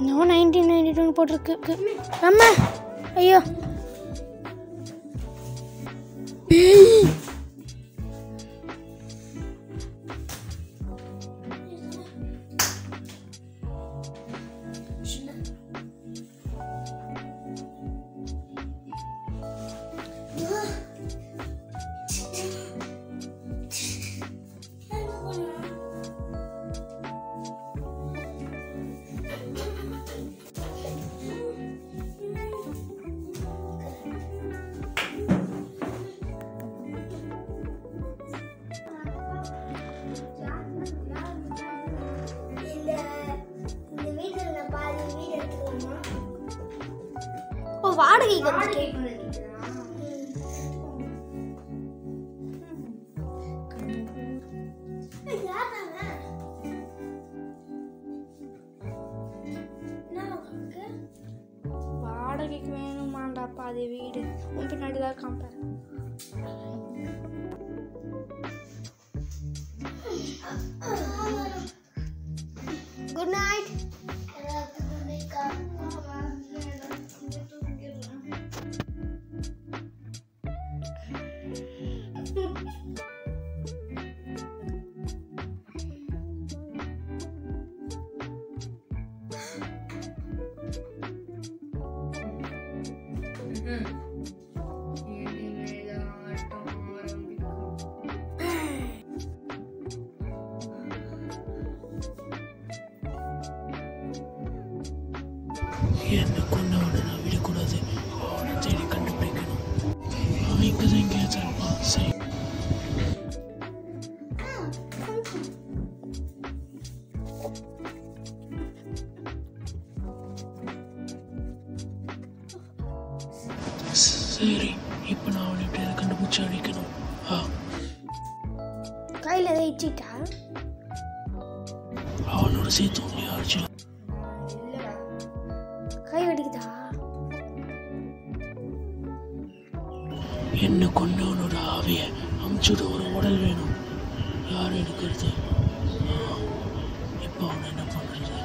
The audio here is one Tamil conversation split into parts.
No 1992 போட்டிருக்கு. அம்மா ஐயோ வாடகைக்கு வந்து வாடகைக்கு வேணுமாண்டாப்பா அது வீடு உன் பின்னாடி தான் காம்பேர். Good night. என்ன கொண்டவனை நான் விடக்கூடாது. அவனை தேடி கண்டுபிடிக்கணும். அவன் இங்கதான் எங்கேயாச்சும் இருப்பான். சரி சரி இப்போ நான் அவனை எப்படியாவது கண்டுபிடிச்சு அடிக்கணும். கையில் வச்சுட்டா அவனோட சேர்த்து உன்னையும் அடிச்சு கை வடிக்குதா? என்ன கொண்டவனோட ஆவிய அமுச்சுட ஒரு உடல் வேணும். யார் எடுக்கிறது? இப்போ அவனை என்ன பண்றது?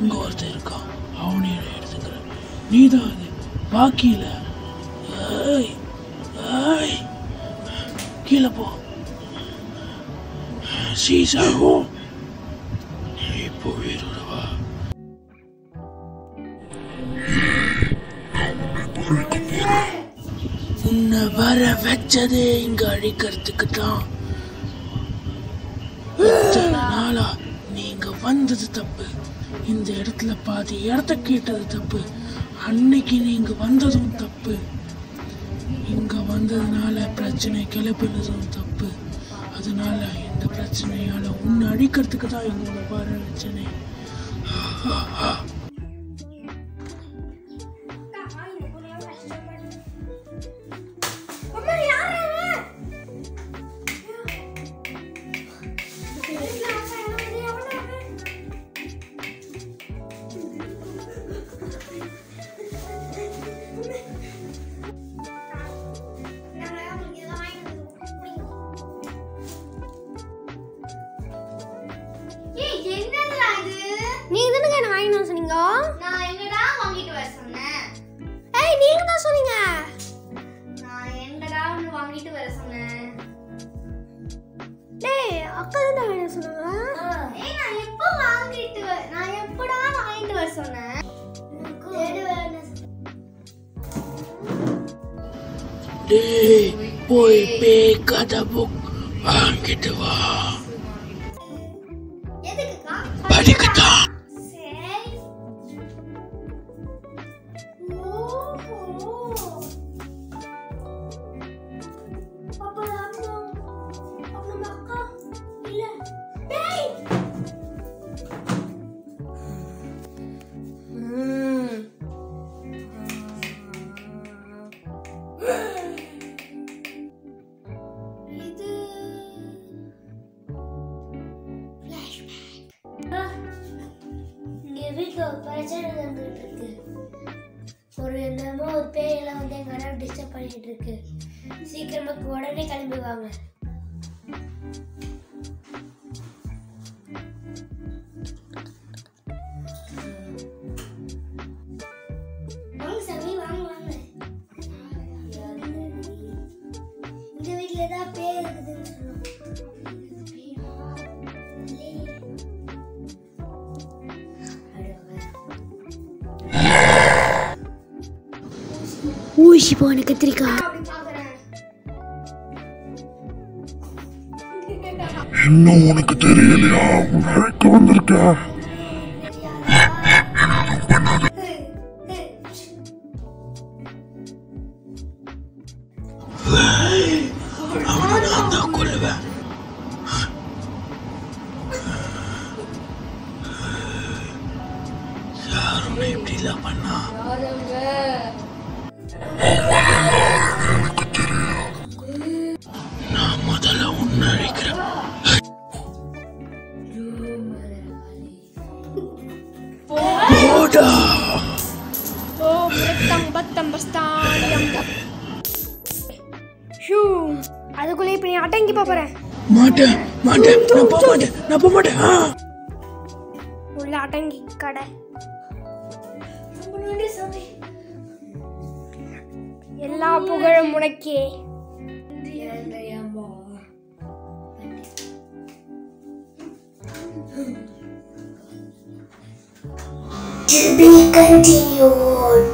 இங்க ஒருத்தர் இருக்கான். அவனே எடுத்துக்கிற நீதான் அது பாக்கியில. கீழே போ. சீசாகும் இப்போ வீரவா உன்னை வர வச்சதே இங்க அழிக்கிறதுக்கு தான். நாளா நீங்க வந்தது தப்பு. இந்த இடத்துல பாதி இடத்த கேட்டது தப்பு. அன்னைக்கு நீங்க வந்ததும் தப்பு. இங்க வந்ததுனால பிரச்சனை கிளப்பினதும் தப்பு. அதனால இந்த பிரச்சனையால உன்னை அழிக்கிறதுக்கு தான் இங்க வர வச்சனே. நீங்க தானே என்ன வாங்கிட்டு வர சொன்னீங்க? நான் எங்கடா வாங்கிட்டு வர சொன்னேன்? ஏய் நீங்க தான் சொன்னீங்க. நான் எங்கடா ஒன்னு வாங்கிட்டு வர சொன்னேன்? டேய் அக்கா தான் வாங்கிட்டு சொன்னாங்க. ஏய் நான் எப்போ வாங்கிட்டு டேய் போய் பேய் கதை புக் வாங்கிட்டு வா. எதுக்குக்கா? படிக்கத்தான். சரி. ஓஹோ. அப்ப நம்ம அக்கா இல்ல. டேய். இது இங்க வீட்டுல ஒரு பிரச்சனை நடந்துட்டு இருக்கு. ஒரு பேயெல்லாம் வந்து எங்க அண்ணா டிஸ்டர்ப் பண்ணிட்டு இருக்கு. சீக்கிரமா உடனே கிளம்பி வாங்க. வாங்க சாமி, வாங்க வாங்க. இந்த வீட்டுல ஏதாவது பேய் இருக்குதுன்னு சொல்லுவோம். ஊசி போன கத்திரிக்காய். இன்னும் உனக்கு தெரியலையா உனக்கு வந்திருக்க. அவனை நான் தான் கொல்லுவேன். யாரும் இப்படி எல்லாம் பண்ணா எனக்கு தெரியும். நான் முதல்ல உன்னை அழிக்கிறேன். போடா. அதுக்குள்ளே இப்ப நீ அடங்கி போறேன். மாட்டேன் மாட்டேன் நான் போக மாட்டேன். உள்ள அடங்கி கடை. எல்லா புகழும் உனக்கே. To be continued.